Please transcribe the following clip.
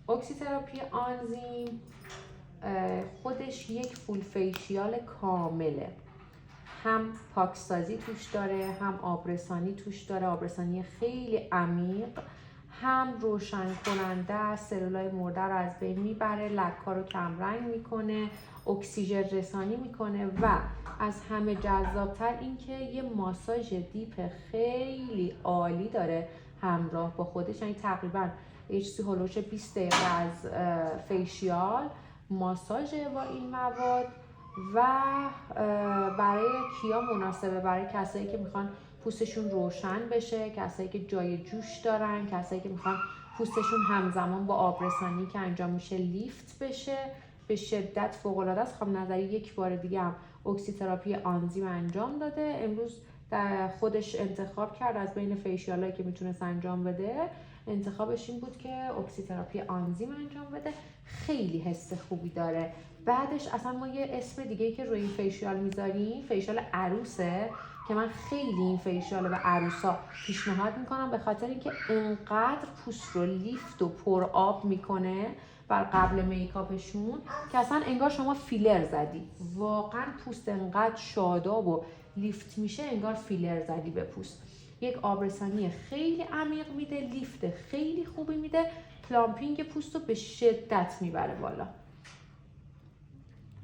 اکسیتراپی آنزیم خودش یک فول فیشیال کامله، هم پاکسازی توش داره، هم آبرسانی توش داره، آبرسانی خیلی عمیق، هم روشن کننده است، سلولای مرده رو از بین میبره، لک‌ها رو کمرنگ میکنه، اکسیژن رسانی میکنه و از همه جذابتر این که یه ماساژ دیپ خیلی عالی داره همراه با خودش. یعنی تقریبا یه چیزی هلوش 20 دقیقه از فیشیال ماساژه با این مواد و برای کیا مناسبه؟ برای کسایی که میخوان پوستشون روشن بشه، کسایی که جای جوش دارن، کسایی که میخوان پوستشون همزمان با آبرسانی که انجام میشه لیفت بشه. به شدت فوق العاده است. خانم نظری یک بار دیگه هم اکسیتراپی آنزیم انجام داده. امروز در خودش انتخاب کرد از بین فیشیالایی که میتونست انجام بده، انتخابش این بود که اکسیتراپی آنزیم انجام بده. خیلی حس خوبی داره. بعدش اصلا ما یه اسم دیگه ای که روی این فیشیال میذاریم فیشیال عروسه که من خیلی این فیشیال به عروسا پیشنهاد میکنم به خاطر اینکه انقدر پوست رو لیفت و پر آب میکنه بر قبل میکاپشون که اصلا انگار شما فیلر زدی. واقعا پوست انقدر شاداب و لیفت میشه انگار فیلر زدی به پوست. یک آبرسانی خیلی عمیق میده، لیفت خیلی خوبی میده، پلامپینگ پوست رو به شدت میبره بالا.